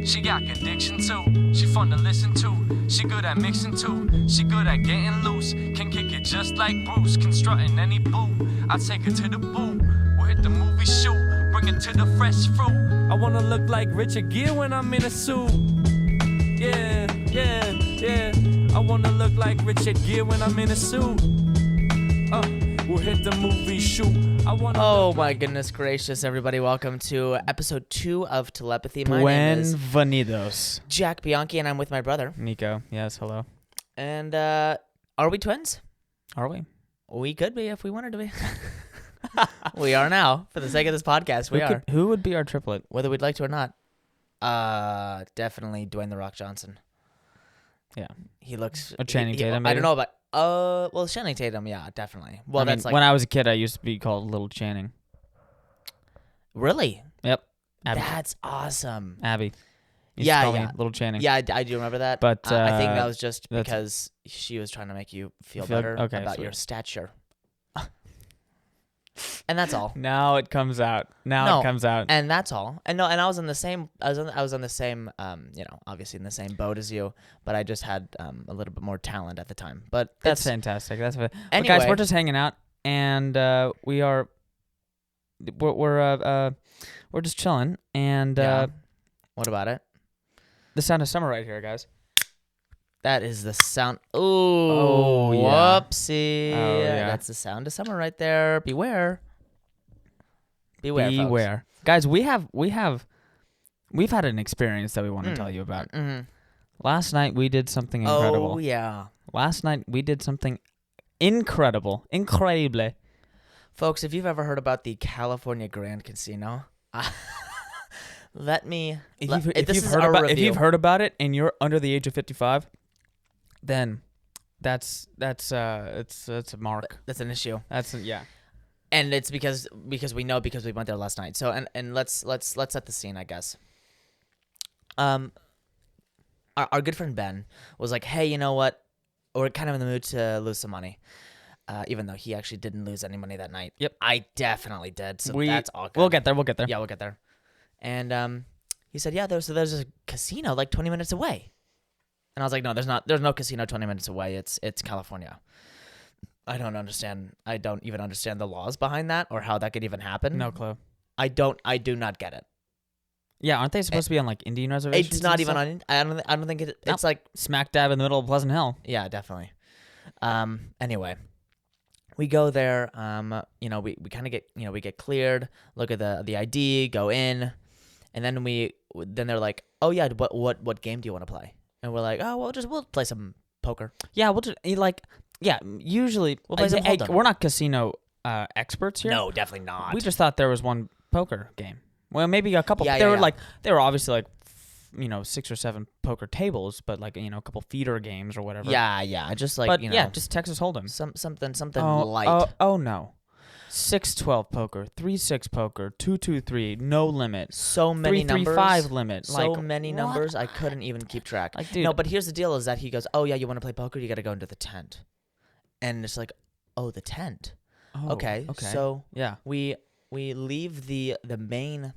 She got conviction too. She fun to listen to. She good at mixing too. She good at getting loose. Can kick it just like Bruce. Constructing any boo. I take her to the boo. We'll hit the movie shoot. Bring it to the fresh fruit. I wanna look like Richard Gere when I'm in a suit. Yeah, yeah, yeah. I wanna look like Richard Gere when I'm in a suit. We'll hit the movie shoot. Oh my goodness gracious, everybody. Welcome to episode 2 of Telepathy. My name is Buenvenidos. Jack Bianchi, and I'm with my brother. Nico, yes, hello. And are we twins? Are we? We could be if we wanted to be. We are now. For the sake of this podcast, we are. Who would be our triplet? Whether we'd like to or not. Definitely Dwayne "The Rock" Johnson. Yeah. He looks... Or Channing Tatum, maybe? I don't know about... well, Channing Tatum, yeah, definitely. Well, that's like... When I was a kid, I used to be called Little Channing. Really? Yep. Abby. That's awesome. Abby. Used Yeah, to call yeah. me Little Channing. Yeah, I do remember that. But I think that was just because she was trying to make you feel better about your stature. And that's all. Now it comes out. It comes out. And that's all. And no, and I was in the same. I was on the same. Obviously in the same boat as you, but I just had a little bit more talent at the time. But That's fantastic. Anyway, guys, we're just hanging out, and we're just chilling. And what about it? the sound of summer right here, guys. That is the sound. Ooh, yeah. Whoopsie. Oh, yeah. That's the sound of summer right there. Beware. Folks. Guys, we've had an experience that we want to tell you about. Mm-hmm. Last night we did something incredible. Oh, yeah. Last night we did something incredible. Incredible. Folks, if you've ever heard about the California Grand Casino, if you've heard about it and you're under the age of 55, then that's a mark. That's an issue. Yeah. And it's because we know because we went there last night. So and let's set the scene, I guess. Our good friend Ben was like, "Hey, you know what? We're kind of in the mood to lose some money." Even though he actually didn't lose any money that night. Yep. I definitely did. So that's all good. We'll get there. Yeah, we'll get there. And he said, "Yeah, there's a casino like 20 minutes away." And I was like, "No, there's not. There's no casino 20 minutes away. It's California." I don't even understand the laws behind that or how that could even happen. No clue. I do not get it. Yeah, aren't they supposed to be on like Indian reservations? It's not even on. I don't think it's like smack dab in the middle of Pleasant Hill. Yeah, definitely. Anyway, we go there. We kind of get we get cleared. Look at the ID. Go in, and then they're like, "Oh yeah, what game do you want to play?" And we're like, "Oh, we'll play some poker." Yeah, we'll just usually we'll play some Hold'em. we're not casino experts here. No, definitely not. We just thought there was one poker game. Well, maybe a couple. Yeah, they were obviously like 6 or 7 poker tables, but like a couple feeder games or whatever. Yeah, just like just Texas Hold'em. Something light. Oh no. 6-12 poker, 3-6 poker, 2-2-3, no limit. So many numbers. 3-3-5 limit. So many numbers, I couldn't even keep track. Like, dude. No, but here's the deal: is that he goes, "Oh yeah, you want to play poker? You got to go into the tent." And it's like, "Oh, the tent." Oh, okay. So yeah, we leave the main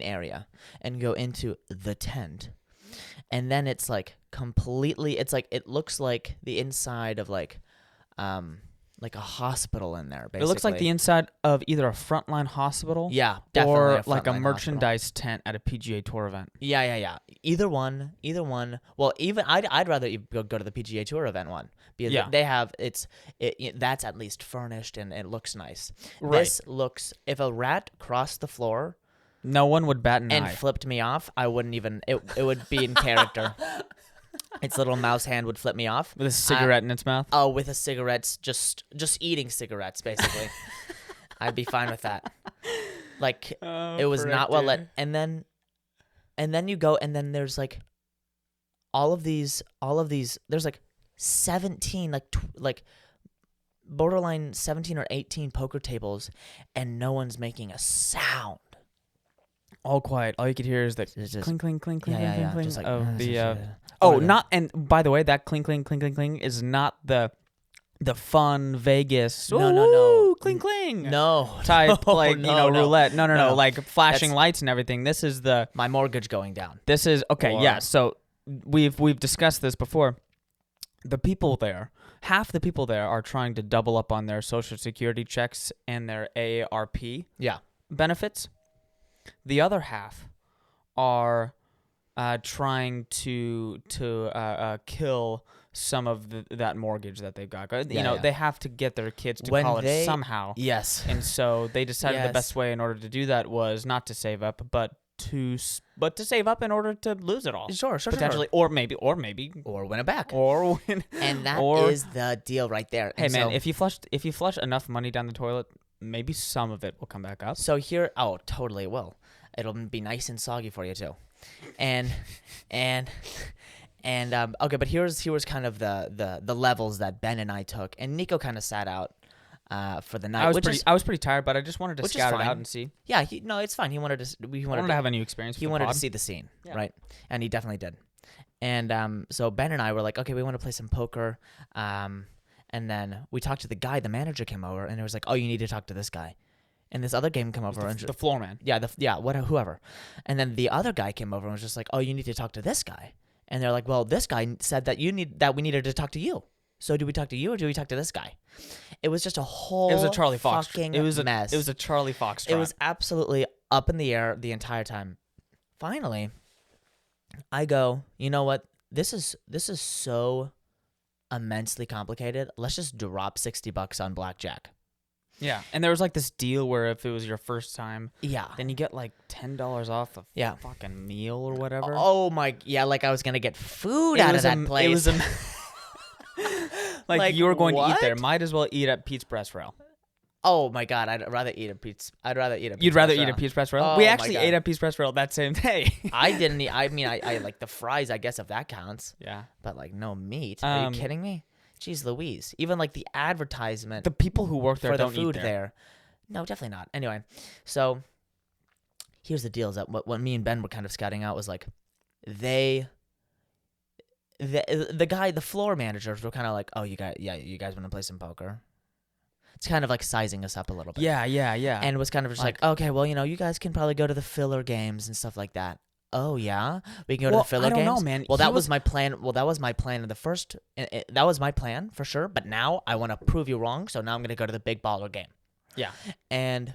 area and go into the tent, and then it's like completely. It's like it looks like the inside of like a hospital in there. Basically, it looks like the inside of either a frontline hospital, yeah, definitely, or like a merchandise hospital tent at a PGA Tour event. Yeah. Either one. Well, even I'd rather go to the PGA Tour event one because they have that's at least furnished and it looks nice. Right. This looks, if a rat crossed the floor, no one would bat an eye and flipped me off, I wouldn't even. It would be in character. Its little mouse hand would flip me off with a cigarette in its mouth. Oh, with a cigarette, just eating cigarettes, basically. I'd be fine with that. Like it was not well lit, and then you go, and then there's like all of these. There's like 17, like borderline 17 or 18 poker tables, and no one's making a sound. All quiet. All you could hear is the just cling, cling, cling, cling, yeah, cling, cling. just like, Of the not. And by the way, that cling, cling, cling, cling, cling is not the fun Vegas. No. cling cling. No. Type no, like no, roulette. No, like flashing That's- lights and everything. This is my mortgage going down. This is okay. Or- Yeah. So we've discussed this before. The people there, half the people there are trying to double up on their Social Security checks and their AARP Yeah. benefits. The other half are trying to kill some of that mortgage that they've got. They have to get their kids to college somehow. Yes. And so they decided the best way in order to do that was not to save up, but to save up in order to lose it all. Sure. Potentially, or maybe, or win it back. or win. And that is the deal right there. Hey and man, if you flush enough money down the toilet, maybe some of it will come back up. So here, totally it will. It'll be nice and soggy for you too. And okay, but here was kind of the levels that Ben and I took, and Nico kind of sat out for the night. I was pretty tired, but I just wanted to scout it out and see. Yeah, it's fine. He wanted to have a new experience. He wanted to see the scene, right? And he definitely did. And so Ben and I were like, okay, we want to play some poker. And then we talked to the guy. The manager came over, and it was like, oh, you need to talk to this guy. And this other game came over. The floor man. Yeah, whoever. And then the other guy came over and was just like, oh, you need to talk to this guy. And they're like, well, this guy said that we needed to talk to you. So do we talk to you or do we talk to this guy? It was just a whole. It was a Charlie Fox fucking mess. It was a Charlie Fox trap. It was absolutely up in the air the entire time. Finally, I go, you know what? This is so immensely complicated. Let's just drop $60 on blackjack. Yeah, and there was like this deal where if it was your first time, yeah, then you get like $10 off a fucking meal or whatever. Oh my, yeah, like I was gonna get food out of that place. It was like you were going to eat there. What? Might as well eat at Pete's Press Rail. Oh my god, I'd rather eat at Pete's. You'd rather eat at Pete's Press Rail? Oh we actually ate at Pete's Press Rail that same day. I didn't eat. I mean, I like the fries, I guess, if that counts. Yeah, but like no meat. Are you kidding me? Jeez Louise. Even like the advertisement. The people who work there for don't the food eat there. No, definitely not. Anyway, so here's the deal: is that what me and Ben were kind of scouting out was like, the floor managers were kind of like, oh, you guys want to play some poker? It's kind of like sizing us up a little bit. Yeah. And it was kind of just like okay, well, you guys can probably go to the filler games and stuff like that. Oh yeah, we can go to the filler games. I don't know, man. Well, that was my plan. Well, that was my plan in the first. That was my plan for sure. But now I want to prove you wrong. So now I'm gonna go to the big baller game. Yeah. And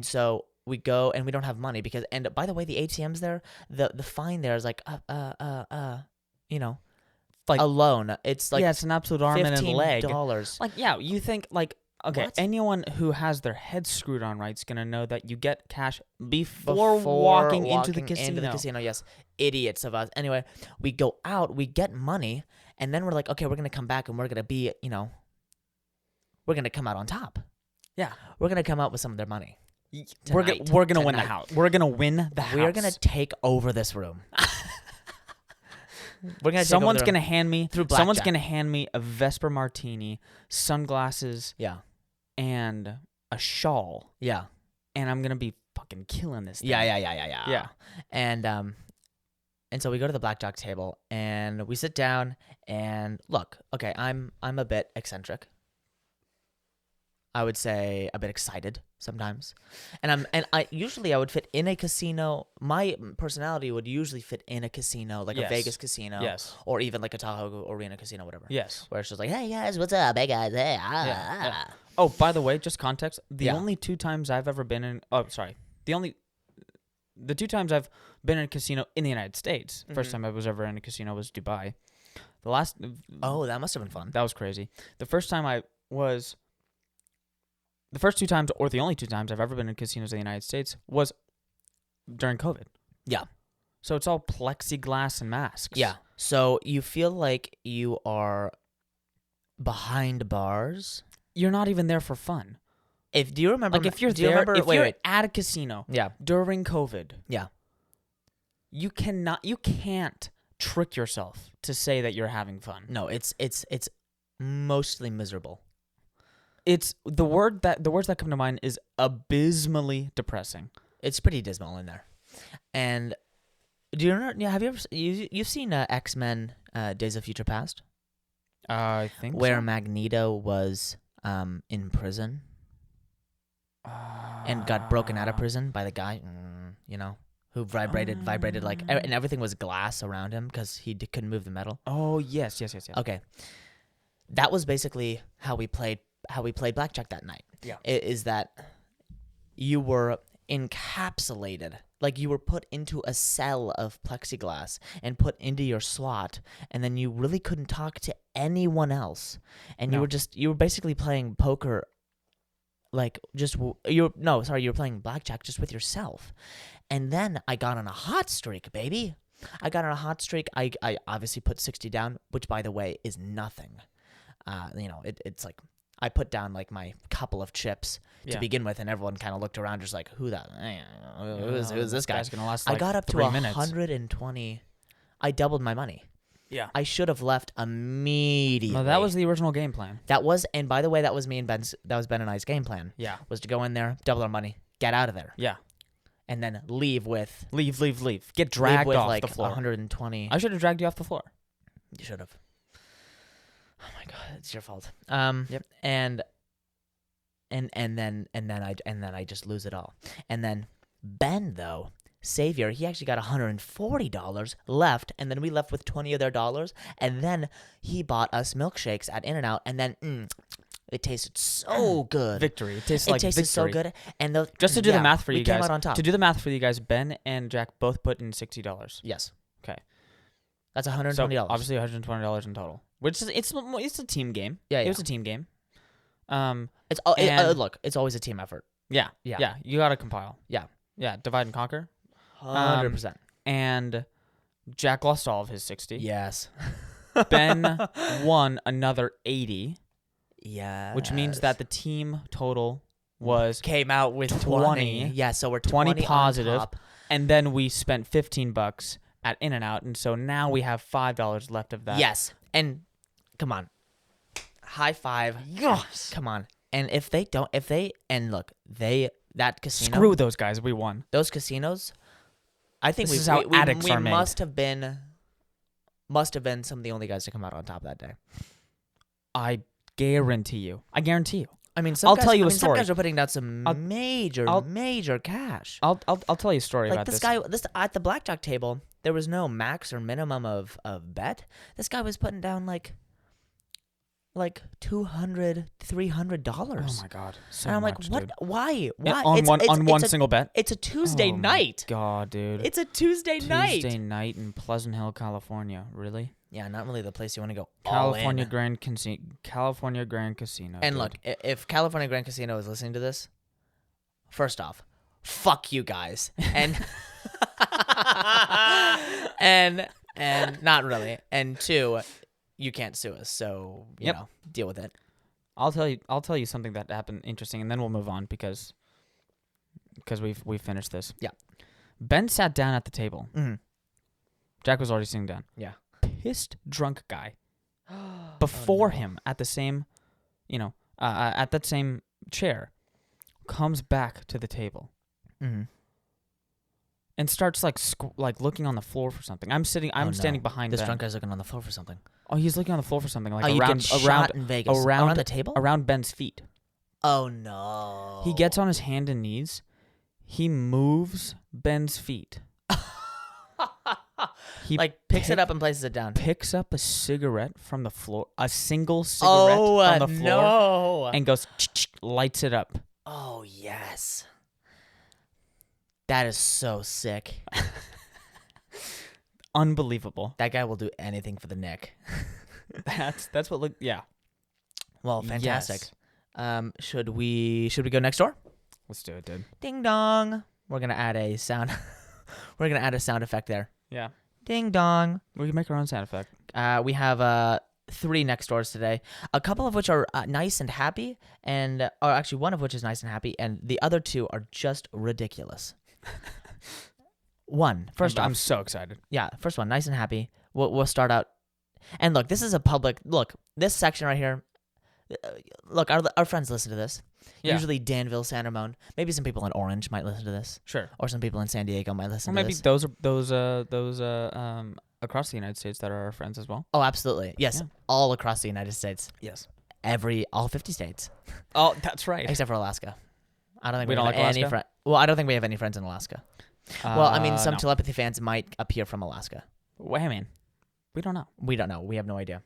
so we go and we don't have money because. And by the way, the ATMs there, the fine there is like like a loan. It's like it's an absolute arm and a leg. $15. Like you think like. Okay, what? Anyone who has their head screwed on right is going to know that you get cash before walking into the casino. Yes, idiots of us. Anyway, we go out, we get money, and then we're like, okay, we're going to come back and we're going to be, we're going to come out on top. Yeah. We're going to come out with some of their money. We're going to win the house. We're going to win the house. We're going to take over this room. Someone's going to hand me Someone's going to hand me a Vesper martini, sunglasses, yeah, and a shawl. Yeah. And I'm going to be fucking killing this thing. Yeah. And so we go to the blackjack table and we sit down and look, okay, I'm a bit eccentric. I would say a bit excited sometimes. And I usually would fit in a casino. My personality would usually fit in a casino, like a Vegas casino. Yes. Or even like a Tahoe Arena casino, whatever. Yes. Where it's just like, hey guys, what's up? Hey guys, hey. Yeah. Oh, by the way, just context. The only two times I've ever been in the two times I've been in a casino in the United States. First time I was ever in a casino was Dubai. That must have been fun. That was crazy. The first two times, or the only two times I've ever been in casinos in the United States was during COVID. Yeah. So it's all plexiglass and masks. Yeah. So you feel like you are behind bars. You're not even there for fun. Do you remember? Like if you're you're at a casino, during COVID, you can't trick yourself to say that you're having fun. No, it's mostly miserable. It's the words that come to mind is abysmally depressing. It's pretty dismal in there. And do you know? Have you ever you've seen X-Men: Days of Future Past? I think where Magneto was in prison. and got broken out of prison by the guy, who vibrated like, and everything was glass around him because he couldn't move the metal. Oh, yes. Okay. That was basically how we played blackjack that night. Yeah. Is that you were encapsulated, like you were put into a cell of plexiglass and put into your slot, and then you really couldn't talk to anyone else, and you were basically playing poker, like you were playing blackjack just with yourself. And then I got on a hot streak, baby. I obviously put 60 down, which by the way is nothing. It's like I put down like my couple of chips to begin with, and everyone kind of looked around, just like, who's this guy? Gonna last I got up to 3 minutes. 120. I doubled my money. Yeah. I should have left immediately. No, that was the original game plan. And by the way, that was me and Ben's. That was Ben and I's game plan. Yeah. Was to go in there, double our money, get out of there. Yeah. And then leave. Get dragged with off like the floor. 120. I should have dragged you off the floor. You should have. Oh my god, it's your fault. Yep. And then I just lose it all. And then Ben, though, Savior, he actually got $140 left, and then we left with 20 of their dollars, and then he bought us milkshakes at In-N-Out, and then it tasted so good. Victory. It tasted victory. So good. And just to do the math for you guys. Came out on top. To do the math for you guys, Ben and Jack both put in $60. Yes. Okay. That's $120. So obviously $120 in total. Which is it's a team game. Yeah. It was a team game. Look, it's always a team effort. Yeah. You gotta compile. Yeah. Divide and conquer. 100%. And Jack lost all of his 60. Yes. Ben won another 80. Yeah. Which means that the team total came out with 20. Yeah, so we're 20 positive. On top. And then we spent $15 at In-N-Out, and so now we have $5 left of that. Yes. And come on. High five. Yes. Come on. And that casino. Screw those guys. We won. Those casinos, I think this is how addicts are made. must have been some of the only guys to come out on top that day. I guarantee you. I mean, I'll tell you a Some story. guys are putting down some major cash. I'll tell you a story like about this guy. This at the blackjack table, there was no max or minimum of bet. This guy was putting down like $200, $300. Oh my god! So and I'm much, like, what? Dude. Why? On one single bet? It's a Tuesday night. God, dude. It's a Tuesday night. Tuesday night in Pleasant Hill, California. Really? Yeah, not really the place you want to go. California Grand Casino. And dude. look, if California Grand Casino is listening to this, first off, fuck you guys, and and not really, and two, you can't sue us, so you know, deal with it. I'll tell you something that happened interesting, and then we'll move on because we've finished this. Yeah. Ben sat down at the table. Mm-hmm. Jack was already sitting down. Yeah. Pissed drunk guy before him at the same, at that same chair, comes back to the table. Mm-hmm. And starts like looking on the floor for something. I'm standing behind this Ben. drunk guy's looking on the floor for something. Oh, he's looking on the floor for something like you around get shot in Vegas. Around the table? Around Ben's feet. Oh no. He gets on his hand and knees. He moves Ben's feet. He picks it up and places it down. Picks up a cigarette from the floor, a single cigarette on the floor, no. and goes lights it up. Oh yes. That is so sick. Unbelievable. That guy will do anything for the Nick. That's what yeah. Well, fantastic. Yes. Should we go next door? Let's do it, dude. Ding dong. We're gonna add a sound. We're gonna add a sound effect there. Yeah. Ding dong. We can make our own sound effect. We have 3 next doors today. A couple of which are nice and happy, or actually one of which is nice and happy, and the other 2 are just ridiculous. First off, I'm so excited. Yeah, first one, nice and happy. We'll start out, and look, this is a public look. This section right here. Look, our friends listen to this. Yeah. Usually Danville, San Ramon. Maybe some people in Orange might listen to this. Sure. Or some people in San Diego might listen to this. Or maybe those across the United States that are our friends as well. Oh, absolutely. Yes, yeah. All across the United States. Yes. All 50 states. Oh, that's right. Except for Alaska. I don't think We don't have like any Alaska? friends. Well, I don't think we have any friends in Alaska. Well, I mean, some no. telepathy fans might appear from Alaska. Wait, man. We don't know. We don't know. We have no idea.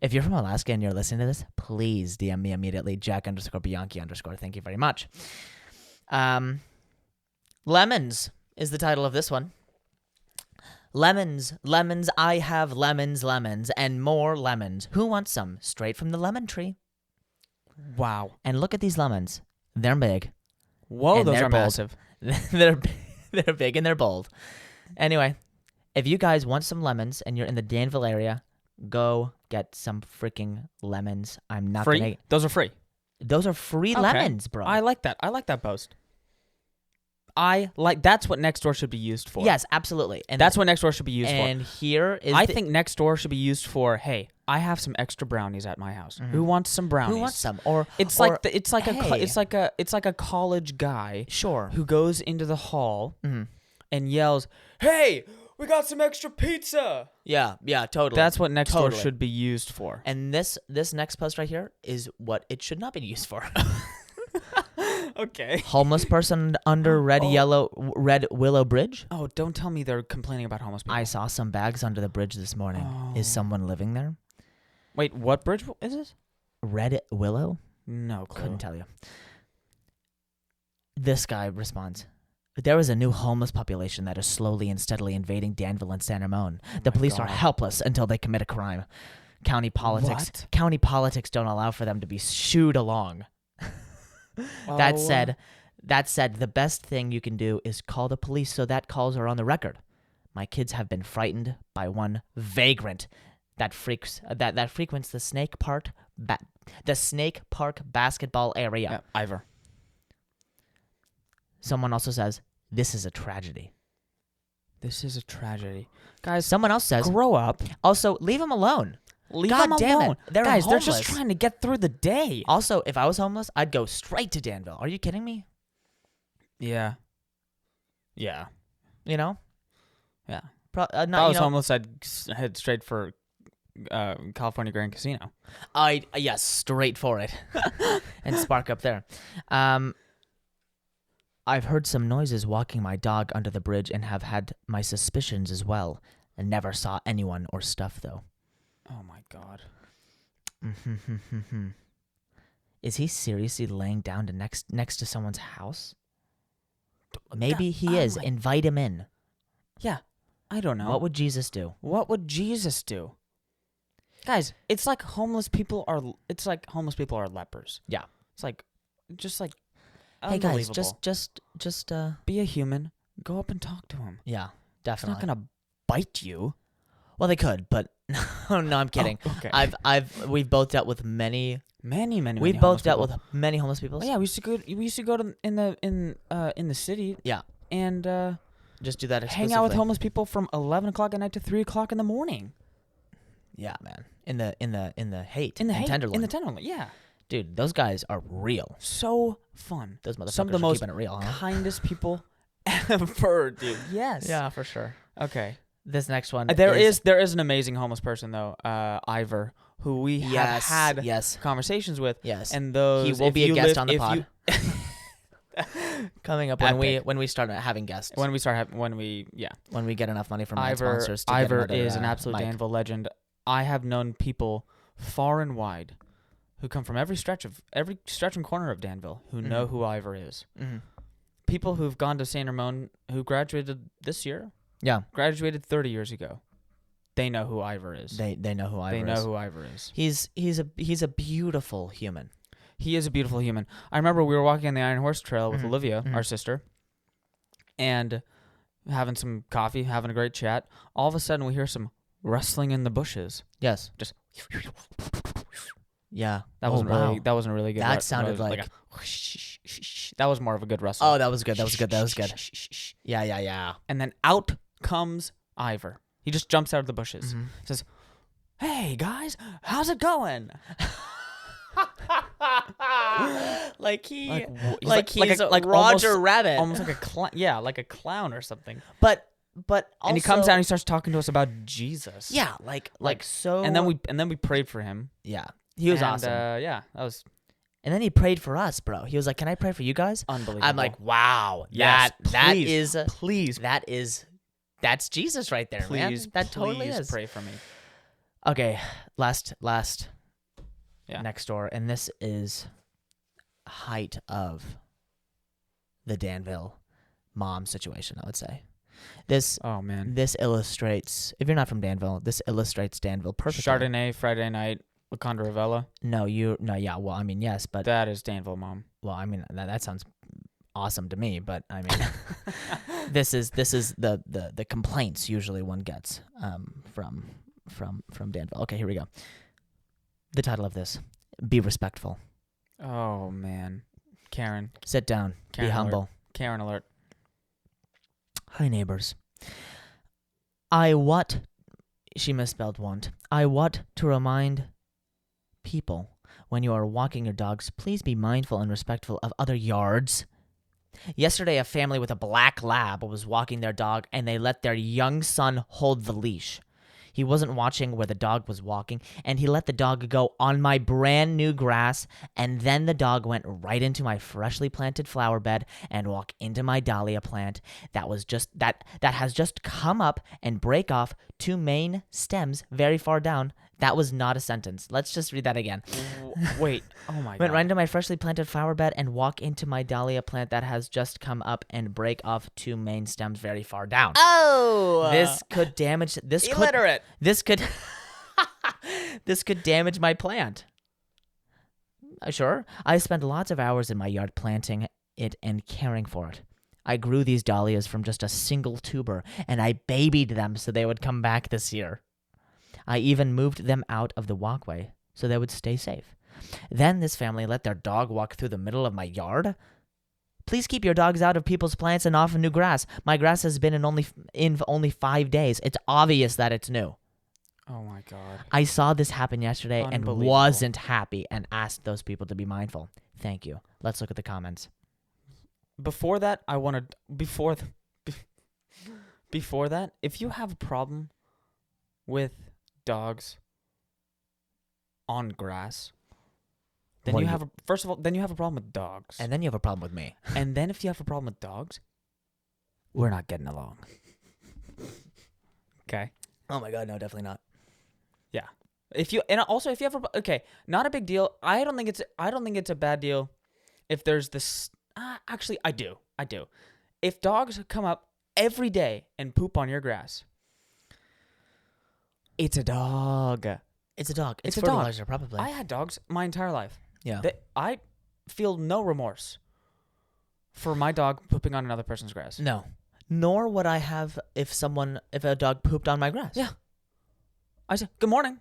If you're from Alaska and you're listening to this, please DM me immediately. Jack_Bianchi_. Thank you very much. Lemons is the title of this one. Lemons, lemons, I have lemons, lemons, and more lemons. Who wants some? Straight from the lemon tree. Wow. And look at these lemons. They're big. Whoa, And those they're are bold. massive. they're big and they're bold. Anyway, if you guys want some lemons and you're in the Danville area, go get some freaking lemons. I'm not Free? gonna. Those are free. Those are free Okay. lemons, bro. I like that. I like that boast. That's what Nextdoor should be used for. Yes, absolutely. And That's what Nextdoor should be used for. And here is. I think Nextdoor should be used for, hey, I have some extra brownies at my house. Who wants some brownies? Who wants some? Or It's or, like it's like hey. it's like a college guy Sure. who goes into the hall Mhm. and yells, "Hey, we got some extra pizza." Yeah, totally. That's what Nextdoor Totally. should be used for. And this next post right here is what it should not be used for. Okay. Homeless person under red willow bridge. Oh, don't tell me they're complaining about homeless people. I saw some bags under the bridge this morning. Is someone living there? Wait, what bridge is this? Red willow? No clue. Couldn't tell you. This guy responds, there is a new homeless population that is slowly and steadily invading Danville and San Ramon. The police are God. helpless until they commit a crime. County politics What? don't allow for them to be shooed along. Oh. That said, the best thing you can do is call the police so that calls are on the record. My kids have been frightened by one vagrant that frequents the Snake Park basketball area. Yeah, Ivor. Someone also says, this is a tragedy. This is a tragedy. Guys, Someone else says, grow up. also, leave them alone. Leave God them damn it. alone. They're Guys, they're just homeless. trying to get through the day. Also, if I was homeless, I'd go straight to Danville. Are you kidding me? Yeah. Yeah. You know? Yeah. Not, If I was homeless, I'd head straight for California Grand Casino. Yes, straight for it. And spark up there. I've heard some noises walking my dog under the bridge and have had my suspicions as well. And never saw anyone or stuff, though. Oh, my God. Is he seriously laying down next to someone's house? Maybe he is. Invite him in. Yeah. I don't know. What would Jesus do? What would Jesus do? Guys, it's like homeless people are lepers. Yeah. It's like just like Hey guys, unbelievable. just be a human. Go up and talk to him. yeah, It's definitely. not gonna bite you. Well, they could, but no, I'm kidding. Oh, okay. We've both dealt with many. many We've both dealt with many homeless people. Oh, yeah, we used to go to in the city. Yeah. And Just do that. hang out with exclusively. homeless people from 11 o'clock at night to 3 o'clock in the morning. Yeah, man. In the hate. In the and Tenderloin. In the Tenderloin, yeah. Dude, those guys are real. So fun. Those motherfuckers Some of the are most keeping it real, huh? kindest people ever, dude. Yes. Yeah, for sure. Okay. This next one. There is an amazing homeless person though, Ivor, who we have had yes. conversations with. Yes. And those He will if be a you guest live- on the if pod. Coming up when we start having guests. when we When we get enough money from ad Ivor sponsors to Ivor get another, is an absolute mic. Danville legend. I have known people far and wide who come from every stretch and corner of Danville who know who Ivor is. Mm-hmm. People who've gone to San Ramon who graduated this year, Yeah. graduated 30 years ago. They know who Ivor is. They know who Ivor is. They know who Ivor is. He's a beautiful human. He is a beautiful human. I remember we were walking on the Iron Horse Trail with Mhm. Olivia, Mhm. our sister, and having some coffee, having a great chat. All of a sudden, we hear some rustling in the bushes. Yes. Just Yeah. that wasn't really good. That sounded like that was more of a good rustle. Oh, that was good. That was good. That was good. Yeah. And then out comes Ivor. He just jumps out of the bushes. Mhm. Says, "Hey guys, how's it going?" Like he, Like he's a like Roger almost- Rabbit. almost like a clown. Yeah, like a clown or something. But also, And he comes down and he starts talking to us about Jesus. Yeah, like so. And then we prayed for him. Yeah, he was And, awesome. Yeah, that was And then he prayed for us, bro. He was like, "Can I pray for you guys?" Unbelievable. I'm like, "Wow, Yes, that's Jesus right there, man. That totally is." Pray for me. Okay, last Yeah. next door, and this is height of the Danville mom situation, I would say. This Oh man. this illustrates, if you're not from Danville, this illustrates Danville perfectly. Chardonnay Friday night, LaConda Ravella. No, yeah, well, I mean, yes, but That is Danville, mom. well, I mean, that sounds awesome to me, but I mean, this is the complaints usually one gets from Danville. Okay, here we go. The title of this: Be respectful. Oh man. Karen. Sit down. Karen Be alert. humble. Karen alert. Hi, neighbors. She misspelled want. I want to remind people, when you are walking your dogs, please be mindful and respectful of other yards. Yesterday, a family with a black lab was walking their dog, and they let their young son hold the leash. He wasn't watching where the dog was walking, and he let the dog go on my brand new grass, and then the dog went right into my freshly planted flower bed and walked into my dahlia plant that has just come up and break off 2 main stems very far down. That was not a sentence. Let's just read that again. Wait. Oh my god. Went right into my freshly planted flower bed and walk into my dahlia plant that has just come up and break off 2 main stems very far down. Oh. This could damage. Illiterate. This could damage my plant. Sure. I spent lots of hours in my yard planting it and caring for it. I grew these dahlias from just a single tuber, and I babied them so they would come back this year. I even moved them out of the walkway so they would stay safe. Then this family let their dog walk through the middle of my yard. Please keep your dogs out of people's plants and off of new grass. My grass has been in only 5 days. It's obvious that it's new. Oh my god. I saw this happen yesterday and Unbelievable. wasn't happy and asked those people to be mindful. Thank you. Let's look at the comments. Before that, before that, if you have a problem with dogs on grass, then Well, you have first of all, then you have a problem with dogs. And then you have a problem with me. And then if you have a problem with dogs, We're not getting along. okay. Oh my God, no, definitely not. Yeah. If you have not a big deal. I don't think it's a bad deal if there's this actually I do. If dogs come up every day and poop on your grass, it's a dog. It's a dog. It's a dog. fertilizer, probably. I had dogs my entire life. Yeah. I feel no remorse for my dog pooping on another person's grass. No. Nor would I have if a dog pooped on my grass. Yeah. I said, "Good morning."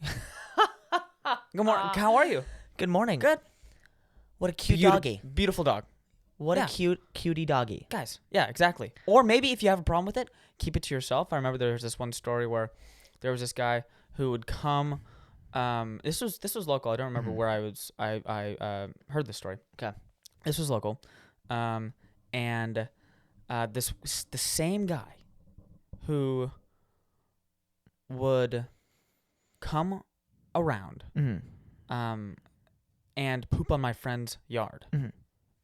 Good morning. How are you? Good morning. Good. What a cute doggy. Beautiful dog. What Yeah. a cutie doggy. Guys, yeah, exactly. Or maybe if you have a problem with it, keep it to yourself. I remember there was this one story where there was this guy who would come. This was local. I don't remember where I was. I heard this story. Okay. This was local, and this was the same guy who would come around, and poop on my friend's yard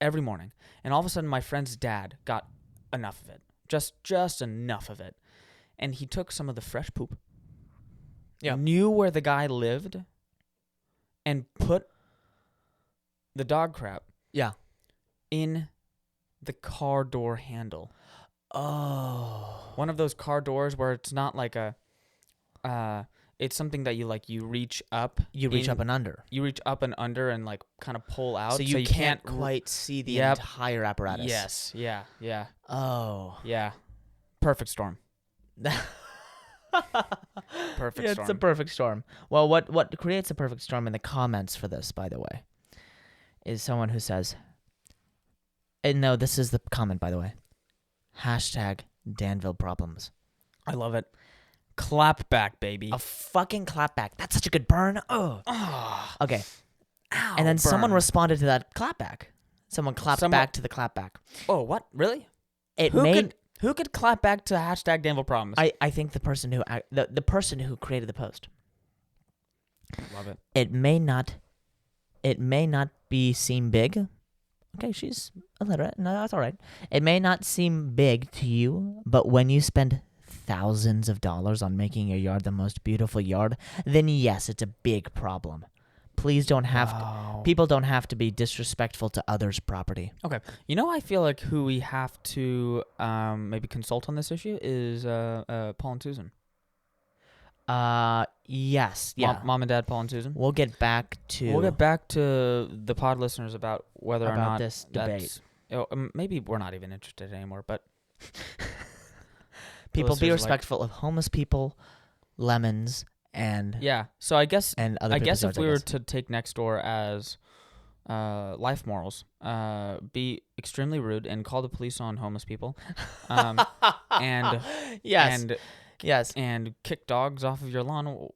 every morning. And all of a sudden, my friend's dad got enough of it, just enough of it, and he took some of the fresh poop. Yeah. Knew where the guy lived, and put the dog crap. Yeah. In the car door handle. Oh. One of those car doors where it's not like it's something that you reach up. You reach up and under. You reach up and under and like kind of pull out. So you can't quite see the entire apparatus. Yes. Yeah. Oh. Yeah. Perfect storm. Perfect storm. It's a perfect storm. Well, what creates a perfect storm in the comments for this, by the way, is someone who says, and no, this is the comment, by the way, #Danville problems. I love it. Clap back, baby. A fucking clapback. That's such a good burn. Oh. Okay. Ow, and then burn. someone responded to that clapback. Someone clapped back to the clapback. Oh, what? Really? Who could clap back to #Danville problems? I think the person who created the post. Love it. It may not it may not seem big. Okay, she's illiterate. No, that's all right. It may not seem big to you, but when you spend thousands of dollars on making your yard the most beautiful yard, then yes, it's a big problem. Please don't have to, people don't have to be disrespectful to others' property. Okay. I feel like who we have to maybe consult on this issue is Paul and Susan. Yes. Yeah. Mom and Dad, Paul and Susan. We'll get back to the pod listeners about whether or not this debate. Maybe we're not even interested anymore, but people be respectful of homeless people, lemons, and So I guess other if we were to take Nextdoor as life morals, be extremely rude and call the police on homeless people, and yes, and kick dogs off of your lawn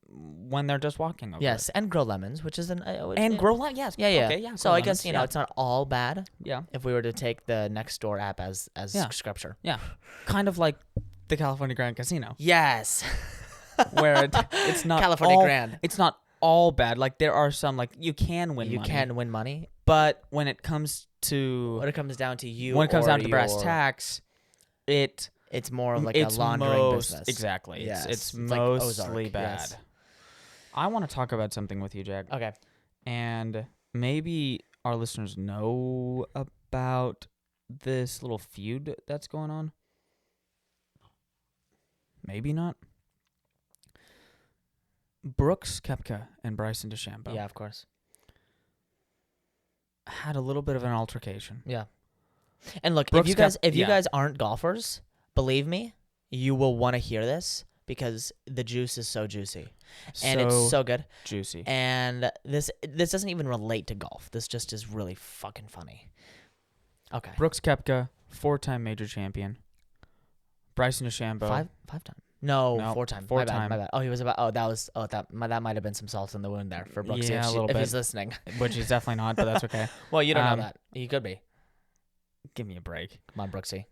when they're just walking over. Yes, and grow lemons, which is grow lemons. Yes. Yeah. Okay, yeah. So I guess it's not all bad. Yeah. If we were to take the Nextdoor app as scripture. Yeah. Kind of like the California Grand Casino. Yes. Where it's not California Grand. It's not all bad. Like there are some you can win money. You can win money, but when it comes down to you, when it comes down to brass tacks, it's more of like a laundering business. Exactly. Yes. It's like mostly Ozark, bad. yes. I want to talk about something with you, Jag. Okay. And maybe our listeners know about this little feud that's going on. Maybe not. Brooks Koepka and Bryson DeChambeau. Yeah, of course. Had a little bit of an altercation. Yeah. And look, Brooks if you guys aren't golfers, believe me, you will want to hear this because the juice is so juicy. And it's so good. Juicy. And this doesn't even relate to golf. This just is really fucking funny. Okay. Brooks Koepka, 4-time major champion. Bryson DeChambeau. Five time. No, 4-time. My time. bad. Oh, he was that might have been some salt in the wound there for Brooks. Yeah, if he's listening. Which he's definitely not, but that's okay. Well, you don't know that. He could be. Give me a break. Come on, Brooksy.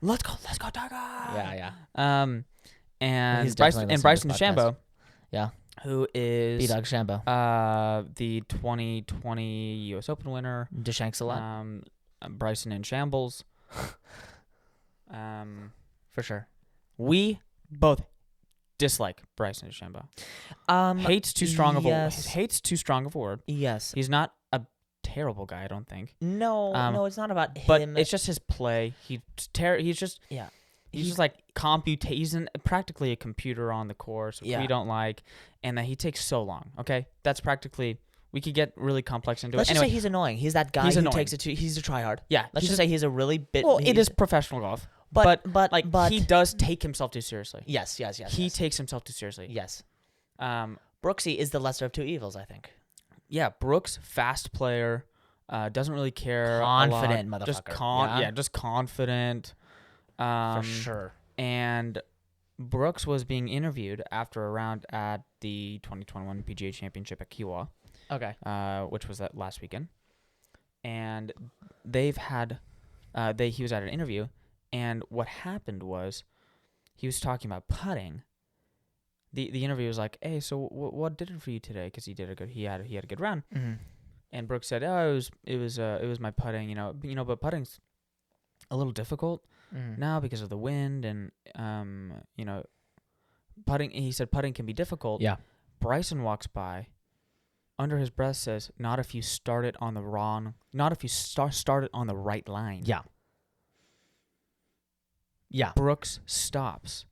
Let's go, Tiger. Yeah. And Bryson DeChambeau. Yeah. Who is B-Dog Shambo. The 2020 U.S. Open winner. DeShanks a lot. Bryson in shambles. For sure. We both dislike Bryson DeChambeau. Hate's too strong of a word. Yes. He's not a terrible guy, I don't think. No, it's not about but him. It's just his play. He's just like he's practically a computer on the course, which we don't like, and that he takes so long. Okay, that's practically. We could get really complex into Let's it. just say he's annoying. He's that guy who takes it to. He's a tryhard. Yeah. Let's just say he's a really bit. Well, it is professional golf, but he does take himself too seriously. Yes. He takes himself too seriously. Yes. Brooksy is the lesser of two evils, I think. Yeah, Brooks, fast player, doesn't really care. Confident a lot, motherfucker. Just confident. For sure. And Brooks was being interviewed after a round at the 2021 PGA Championship at Kiawah. Okay. Which was that last weekend. And they've had he was at an interview, and what happened was he was talking about putting. The interview was like, "Hey, so what did it for you today?" Because he had a good round. Mm-hmm. And Brooks said, "Oh, it was my putting, but putting's a little difficult now because of the wind and putting." He said putting can be difficult. Yeah. Bryson walks by, under his breath says, "Not if you start it on the start it on the right line." Yeah. Yeah. Brooks stops,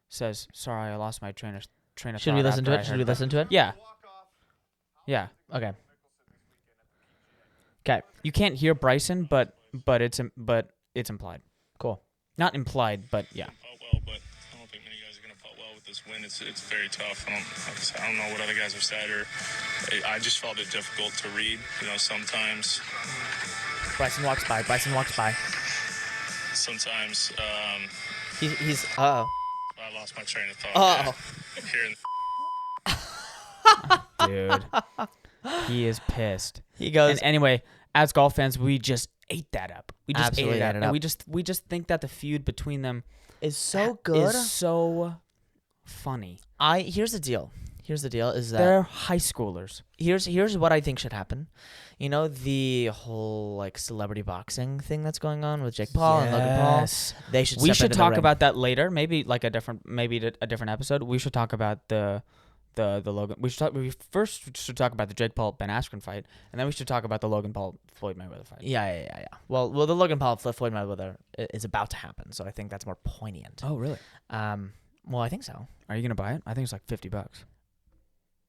says, "Sorry, I lost my train of thought." Should we listen to it? Yeah. Yeah. Okay. You can't hear Bryson, but it's implied. Cool. Not implied, but yeah. Putt well, but I don't think many guys are going to putt well with this wind. It's very tough. I don't know what other guys have said, or I just felt it difficult to read. Sometimes. Bryson walks by. Sometimes. He's. I lost my train of thought. Dude, he is pissed. He goes. And anyway, as golf fans, we just ate that up. We just absolutely ate it up. And we just think that the feud between them is so good. Is so funny. Here's the deal. Here's the deal: is that They're high schoolers. here's what I think should happen. You know the whole like celebrity boxing thing that's going on with Jake Paul and Logan Paul. They should. We step should into the talk ring. about that later. Maybe like a different episode. We should talk about the Logan. We should talk about the Jake Paul Ben Askren fight, and then we should talk about the Logan Paul Floyd Mayweather fight. Yeah. Well, the Logan Paul Floyd Mayweather is about to happen, so I think that's more poignant. Oh, really? Well, I think so. Are you gonna buy it? I think it's like $50.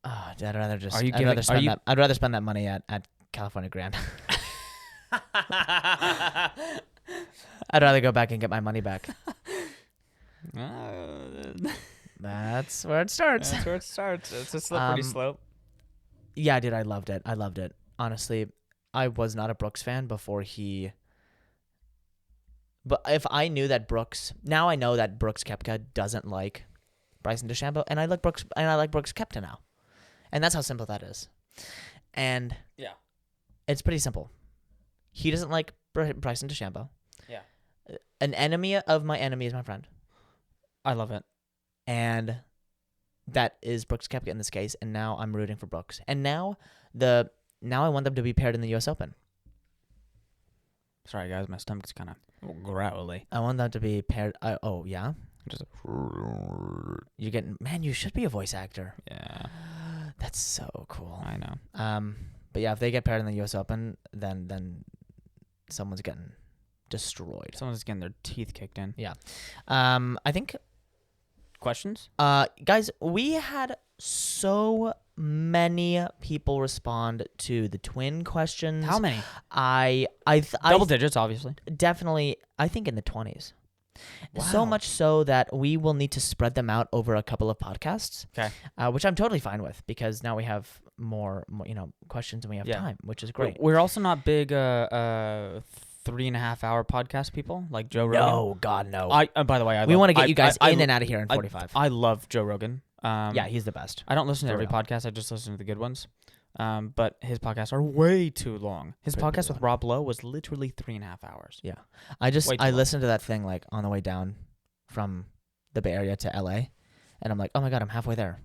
Oh, I'd rather just. Are you I'd giving- rather are spend you- that. I'd rather spend that money at California Grand. I'd rather go back and get my money back. That's where it starts. That's where it starts. It's a slippery slope. Yeah, dude, I loved it. Honestly, I was not a Brooks fan before he. But if I knew that Brooks, now I know that Brooks Koepka doesn't like Bryson DeChambeau, and I like Brooks Koepka now, and that's how simple that is. And Yeah. it's pretty simple. He doesn't like Bryson DeChambeau. Yeah. An enemy of my enemy is my friend. I love it. And that is Brooks Koepka in this case, and now I'm rooting for Brooks. And now I want them to be paired in the U.S. Open. Sorry, guys, my stomach's kind of growly. I want them to be paired. Oh yeah, Just you should be a voice actor. yeah, That's so cool. I know. But yeah, if they get paired in the U.S. Open, then someone's getting destroyed. Someone's getting their teeth kicked in. Yeah. I think. Questions? Guys, we had so many people respond to the twin questions. How many? I Double digits, obviously. definitely, I think in the 20s. Wow. So much so that we will need to spread them out over a couple of podcasts. Okay. Which I'm totally fine with because now we have more questions and we have Yeah. time, which is great. We're also not big 3.5 hour podcast people like Joe Rogan. No, God, no. By the way, we want to get you guys in and out of here in 45. I love Joe Rogan. Yeah, he's the best. I don't listen to For every real. podcast. I just listen to the good ones. But his podcasts are way too long. His Pretty podcast with long. Rob Lowe was literally 3.5 hours. Yeah. Way too I long. listened to that thing like on the way down from the Bay Area to LA, and I'm like, oh my God, I'm halfway there.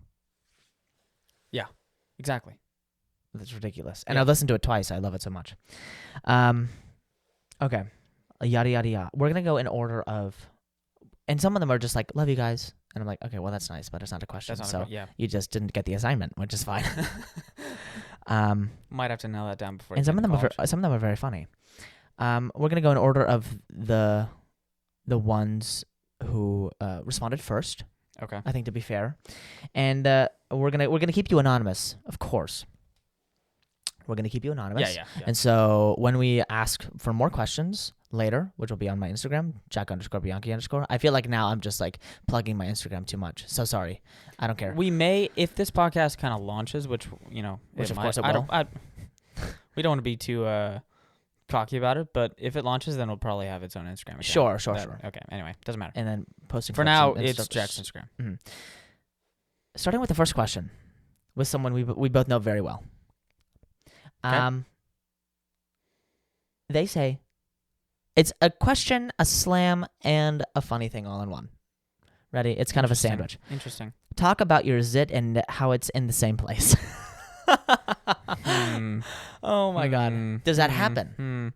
Exactly. That's ridiculous. And Yeah. I've listened to it twice. I love it so much. Okay. Yada, yada, yada. We're going to go in order of, and some of them are just like, love you guys. And I'm like, okay, well, that's nice, but it's not a question. That's not So yeah. you just didn't get the assignment, which is fine. Might have to nail that down before. And you some of them are very funny. We're going to go in order of the ones who responded first. Okay. I think, to be fair, and we're gonna keep you anonymous, of course. We're gonna keep you anonymous. Yeah. And so when we ask for more questions later, which will be on my Instagram, Jack_Bianchi_, I feel like now I'm just like plugging my Instagram too much. So sorry, I don't care. We may, if this podcast kind of launches, which Which of course it I will. we don't want to be too cocky about it, but if it launches, then it'll probably have its own Instagram account. Sure. Okay. Anyway, doesn't matter. And then posting For clips now, and it's stuff. Jack's Instagram. Mhm. Starting with the first question, with someone we both know very well. Okay. They say it's a question, a slam, and a funny thing all in one. Ready? It's kind of a Interesting. sandwich. Interesting. Talk about your zit and how it's in the same place. Oh my God. Does that happen?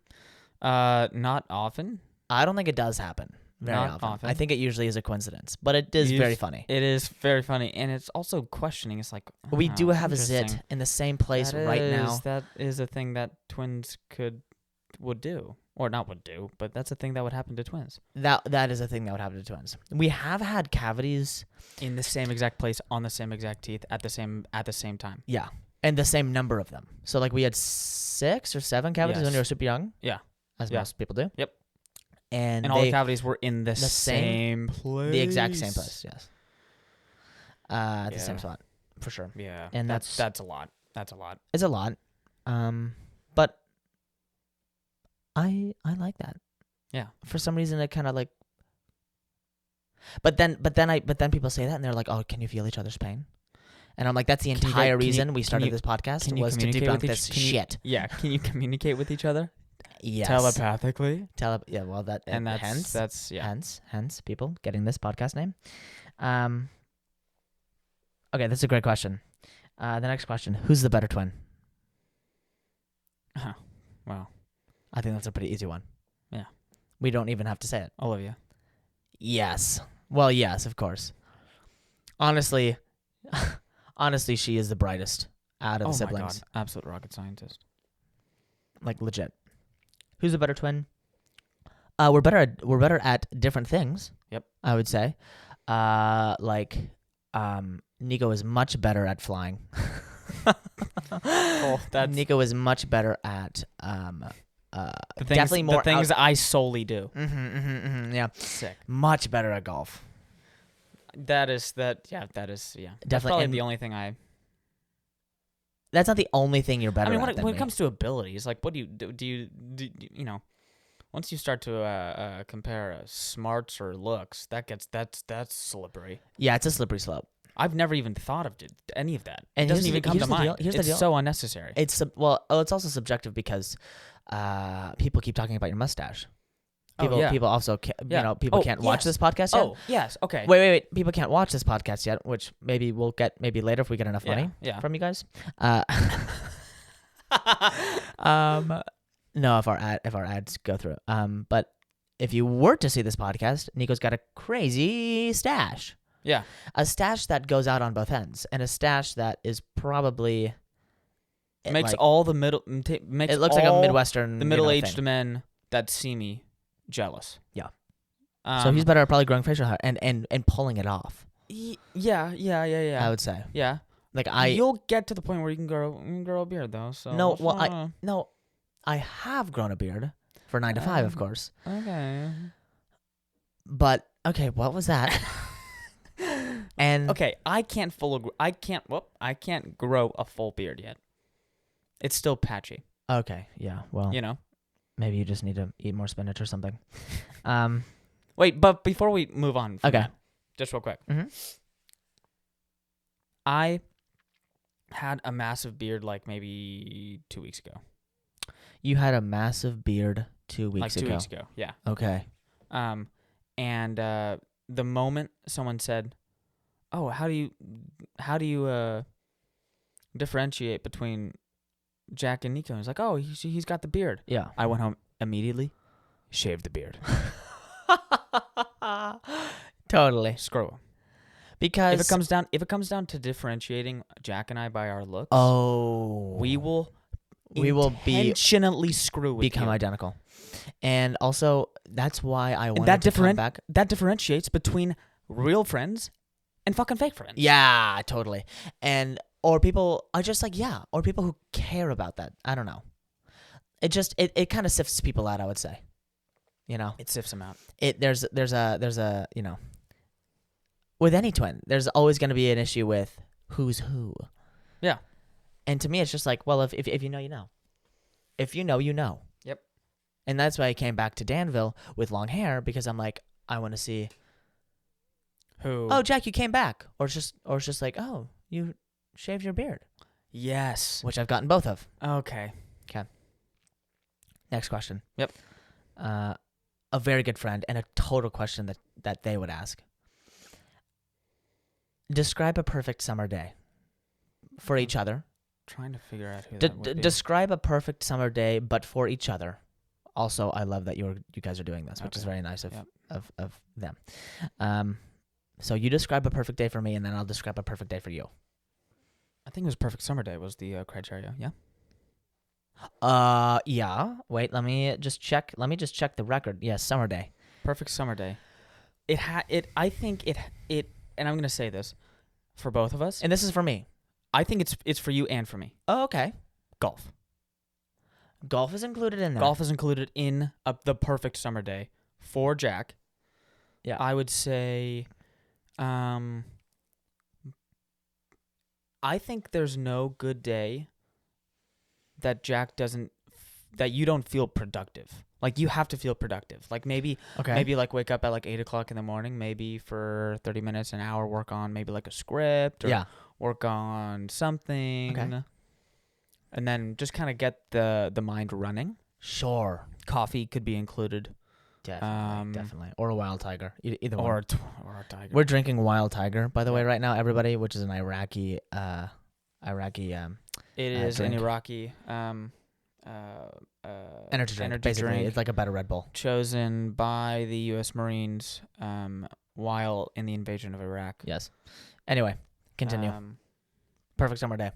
Not often. I don't think it does happen very Not often. I think it usually is a coincidence, but it is very funny. It is very funny, and it's also questioning. It's like We do have a interesting. zit in the same place right now. That is a thing that twins would do, or not would do, but that's a thing that would happen to twins That is a thing that would happen to twins. We have had cavities, in the same exact place on the same exact teeth at the same time. yeah, and the same number of them. So like we had 6 or 7 cavities when Yes. we were super young. Yeah. As Yeah. most people do. Yep. And all the they, cavities were in the same- same place. the exact same place, yes. At the same Yeah. spot, for sure. Yeah, And that's a lot. That's a lot. It's a lot, but I like that. Yeah. For some reason, it kind of like. But then people say that and they're like, "Oh, can you feel each other's pain?" And I'm like, "That's the Can you entire get- can you- reason we can started you- this podcast Can you was to communicate debunk with this each, shit." Yeah, can you communicate with each other Yes. telepathically? Yeah. Well, that And hence that's hence people getting this podcast name. Okay, that's a great question. The next question: who's the better twin? Wow. I think that's a pretty easy one. Yeah. We don't even have to say it. Olivia. Yes. Well, yes, of course. Honestly, she is the brightest out of the siblings. My God. Absolute rocket scientist. Like legit. Who's the better twin? We're better at different things. Yep. I would say. Nico is much better at flying. Nico is much better at definitely more the things I solely do. Yeah. Sick. Much better at golf. That is That's Definitely. probably And the only thing I. that's not the only thing you're better at. When it comes to abilities, like what do you once you start to compare smarts or looks, that's slippery. Yeah, it's a slippery slope. I've never even thought of any of that. And it doesn't even come to mind. Here's the deal. It's so unnecessary. It's also subjective because people keep talking about your mustache. People also people can't watch this podcast yet. Oh, yes. Okay. Wait. People can't watch this podcast yet, which maybe we'll get later if we get enough money from you guys. No, if our ads go through. But if you were to see this podcast, Nico's got a crazy stash. Yeah. A stash that goes out on both ends, and a stash that is probably makes all the middle. It looks like a Midwestern. The middle-aged men that see me jealous. Yeah. So he's better at probably growing facial hair and pulling it off. Yeah. I would say. Yeah. Like you'll get to the point where you can grow a beard though. So I have grown a beard for 9 to 5, of course. Okay. But okay, what was that? And okay, I can't grow a full beard yet. It's still patchy. Okay, yeah. Well, maybe you just need to eat more spinach or something. Wait, but before we move on, just real quick. Mm-hmm. I had a massive beard like maybe 2 weeks ago. You had a massive beard 2 weeks ago. Like 2 weeks ago, yeah. Okay. And the moment someone said, "Oh, how do you differentiate between Jack and Nico?" I was like, "Oh, he's got the beard." Yeah. I went home immediately, shaved the beard. Totally. Screw him. Because if it comes down to differentiating Jack and I by our looks, we will intentionally become identical. And also, that's why I wanted that to come back. That differentiates between real friends and fucking fake friends. Yeah, totally. Or people are just like, or people who care about that. I don't know. It just it kind of sifts people out, I would say. It sifts them out. There's a with any twin, there's always going to be an issue with who's who. Yeah. And to me, it's just like, well, if you know, you know. If you know, you know. Yep. And that's why I came back to Danville with long hair, because I'm like, I want to see who. Oh, Jack, you came back, or it's just like, oh, you shaved your beard. Yes. Which I've gotten both of. Okay. Next question. Yep. A very good friend and a total question that they would ask. Describe a perfect summer day for each other. Trying to figure out who that would be. Describe a perfect summer day, but for each other. Also, I love that you guys are doing this, which is very nice of them. So you describe a perfect day for me, and then I'll describe a perfect day for you. I think it was perfect summer day was the criteria. Yeah. Yeah. Wait, let me just check the record. Yes, summer day. Perfect summer day. I think it and I'm going to say this for both of us. And this is for me. I think it's for you and for me. Oh, okay. Golf. Golf is included in there. Golf is included in the perfect summer day for Jack. Yeah. I would say I think there's no good day that that you don't feel productive. Like, you have to feel productive. Like, maybe like wake up at like 8 o'clock in the morning, maybe for 30 minutes, an hour, work on maybe like a script or work on something. Okay. And then just kind of get the mind running. Sure. Coffee could be included. Definitely. Or a wild tiger. Either one. or a tiger. We're drinking wild tiger, by the way, right now, everybody, which is an Iraqi. It is drink. an Iraqi Energy drink. Basically, drink it's like a better Red Bull. chosen by the U.S. Marines while in the invasion of Iraq. Yes. Anyway, continue. Um, Perfect summer day.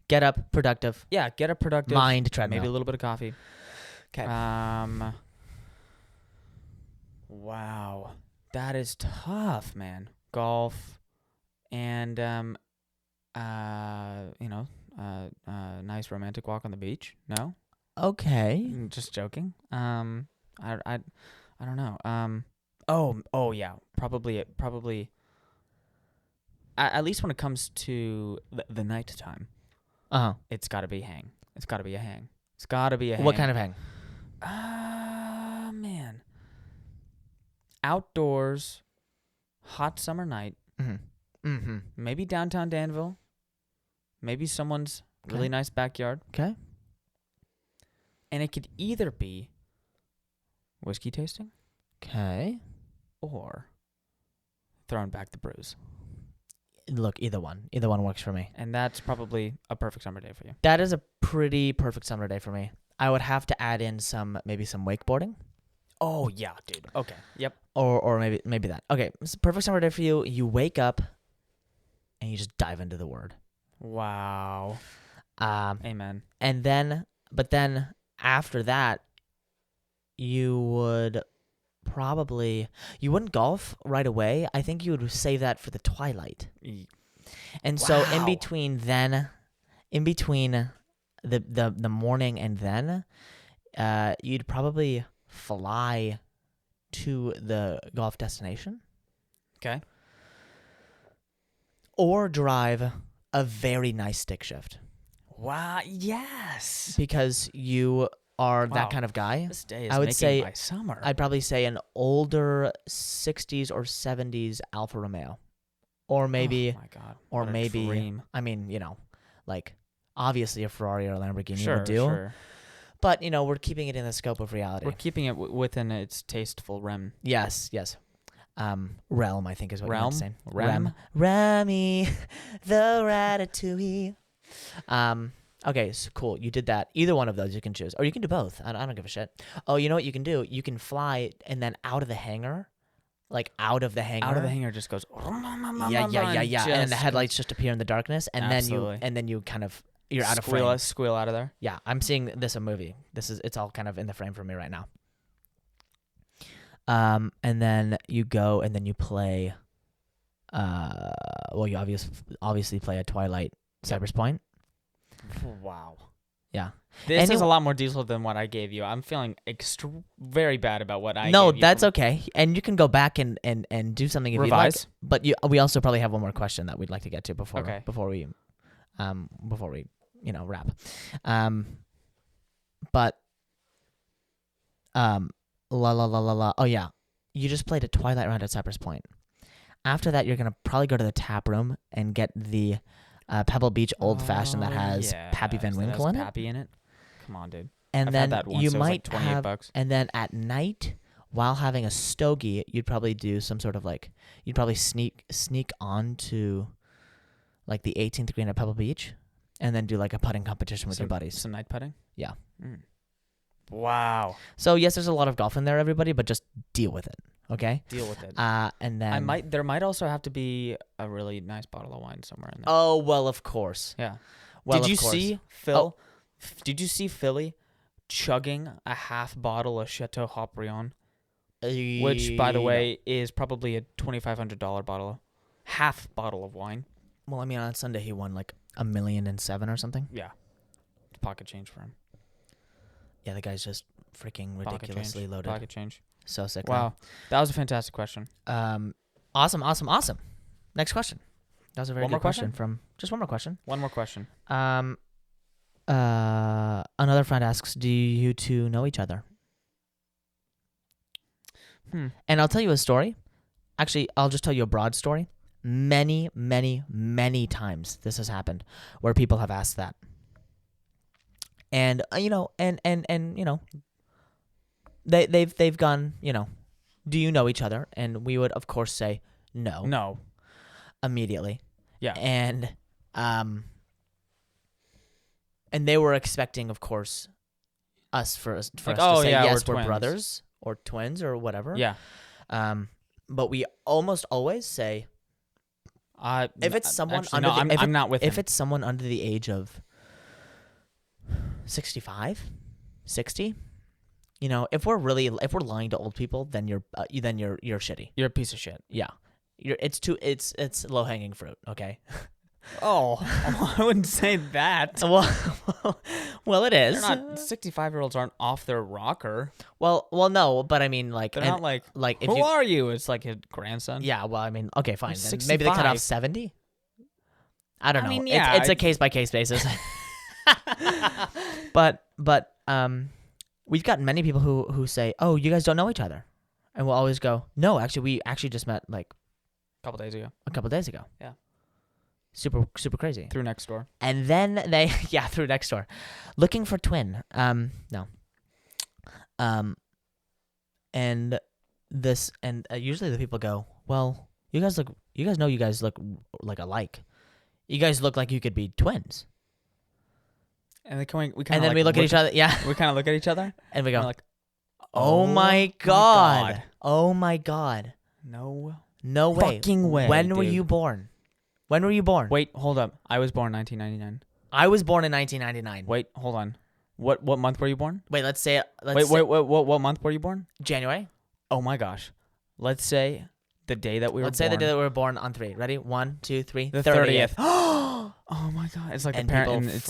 Get up, productive. yeah, get a productive Mind treadmill. maybe a little bit of coffee. Okay. Wow, that is tough, man. Golf and nice romantic walk on the beach. No, Okay. just joking. I don't know. Oh yeah, probably. At least when it comes to the night time, it's got to be hang. It's got to be a hang. It's got to be a hang. What kind of hang? Man. Outdoors, hot summer night, maybe downtown Danville, maybe someone's really nice backyard. Okay. And it could either be whiskey tasting Okay. or throwing back the brews. Look, either one. Either one works for me. And that's probably a perfect summer day for you. That is a pretty perfect summer day for me. I would have to add in maybe some wakeboarding. Oh, yeah, dude. Okay. Yep. Or maybe that. Okay, it's a perfect summer day for you. You wake up and you just dive into the word. Wow. Amen. And then after that, you would you wouldn't golf right away. I think you would save that for the twilight. And so in between the morning and then, you'd probably fly to the golf destination. Okay. Or drive a very nice stick shift. Wow. Yes. Because you are that Wow. kind of guy. This day is I would making say my summer. I'd probably say an older 60s or 70s Alfa Romeo. Or maybe Oh my God. or What a maybe dream. I mean, like obviously a Ferrari or a Lamborghini Sure, would do. sure. But, we're keeping it in the scope of reality. We're keeping it within its tasteful realm. Yes. Realm, I think is what Realm? you're saying. Rem? Remy, the ratatouille. Okay, so cool. You did that. Either one of those you can choose. Or you can do both. I don't give a shit. Oh, you know what you can do? You can fly and then out of the hangar. Like out of the hangar. Out of the hangar just goes. Yeah. And then the headlights just appear in the darkness. And Absolutely. then you kind of, you're out of frame. Squeal out of there. Yeah, I'm seeing this a movie. It's all kind of in the frame for me right now. And then you go and then you play. Well, you obviously play a Twilight Cypress Point. Wow. Yeah. This is a lot more detailed than what I gave you. I'm feeling very bad about what I gave you. No, that's okay. And you can go back and do something if Revise. you'd like. But we also probably have one more question that we'd like to get to before we wrap. Oh yeah. You just played a Twilight round at Cypress Point. After that, you're gonna probably go to the tap room and get the Pebble Beach Old Fashioned that has Pappy Van Winkle in it. Pappy in it. Come on, dude. And I've then had that once. you It was might like $28 have. And then at night, while having a stogie, you'd probably do some sort of you'd probably sneak onto like the 18th green at Pebble Beach, and then do like a putting competition with your buddies. Some night putting. Yeah. Wow. So yes, there's a lot of golf in there, everybody, but just deal with it. Okay. Deal with it. And then There might also have to be a really nice bottle of wine somewhere in there. Oh well, of course. Yeah. Well, Did you of course. see Phil? Did you see Philly chugging a half bottle of Chateau Haut-Brion, which, by the way, is probably a $2,500 bottle, half bottle of wine? Well, I mean, on Sunday he won like $1.7 million or something. Yeah. It's pocket change for him. Yeah, the guy's just freaking ridiculously loaded. Pocket change. So sick. Wow. That was a fantastic question. Awesome. Next question. That was a very One more good question question? from just one more question. One more question. Another friend asks, "Do you two know each other?" And I'll tell you a story. Actually, I'll just tell you a broad story. Many, many, many times this has happened where people have asked that. And they've gone, do you know each other? And we would of course say no immediately. Yeah. And they were expecting, of course, us to say yes, we're brothers or twins or whatever. Yeah. But we almost always say, if it's someone I'm not with him. If it's someone under the age of 65, 60, if we're lying to old people, then you're shitty. You're a piece of shit. Yeah. It's low hanging fruit, okay? Oh, I wouldn't say that. Well, it is. They're not 65-year-olds aren't off their rocker. Well, no, but I mean, like, they're not like if who are you? It's like a grandson. Yeah, well, I mean, okay, fine. Then maybe 65. they cut off 70. I don't know. mean, yeah, it's a case by case basis. But we've gotten many people who say, "Oh, you guys don't know each other," and we'll always go, "No, actually, we actually just met like a couple days ago. Yeah. Super, super crazy. Through next door. And then they, through next door, looking for twin. No. And usually the people go, well, you guys look like alike. You guys look like you could be twins. And we kind of then we look at each other. Yeah. We kind of look at each other and we go, like, oh my God. Oh my God. No way. Fucking way. When were you born? Wait, hold up. I was born in 1999. I was born in 1999. Wait, hold on. What month were you born? Wait, let's say. What month were you born? January. Oh my gosh. Let's say the day that we were born. Let's say the day that we were born on 3. Ready? 1, 2, 3. The 30th. Oh my God. It's like and the parent. And it's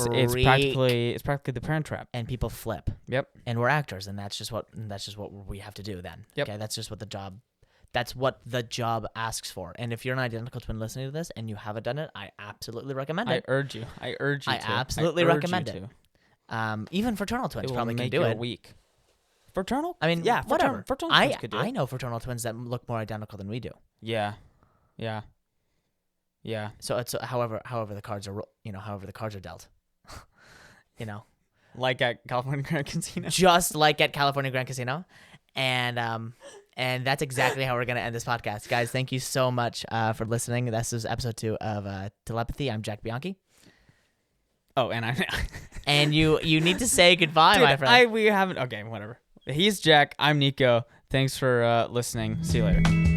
practically the Parent Trap. And people flip. Yep. And we're actors, and that's just what we have to do then. Yep. Okay. That's just what the job. That's what the job asks for. And if you're an identical twin listening to this and you haven't done it, I absolutely recommend it. I urge you. I absolutely recommend it. Even fraternal twins probably can do it. A week. Fraternal? I mean, yeah, whatever. Fraternal twins could do it. I know fraternal twins that look more identical than we do. Yeah. So it's however the cards are dealt. Like at California Grand Casino. Just like at California Grand Casino, and that's exactly how we're gonna end this podcast, guys. Thank you so much for listening. This is episode 2 of Telepathy. I'm Jack Bianchi. Oh, and I'm. And you need to say goodbye, Dude, my friend. We haven't. Okay, whatever. He's Jack. I'm Nico. Thanks for listening. See you later.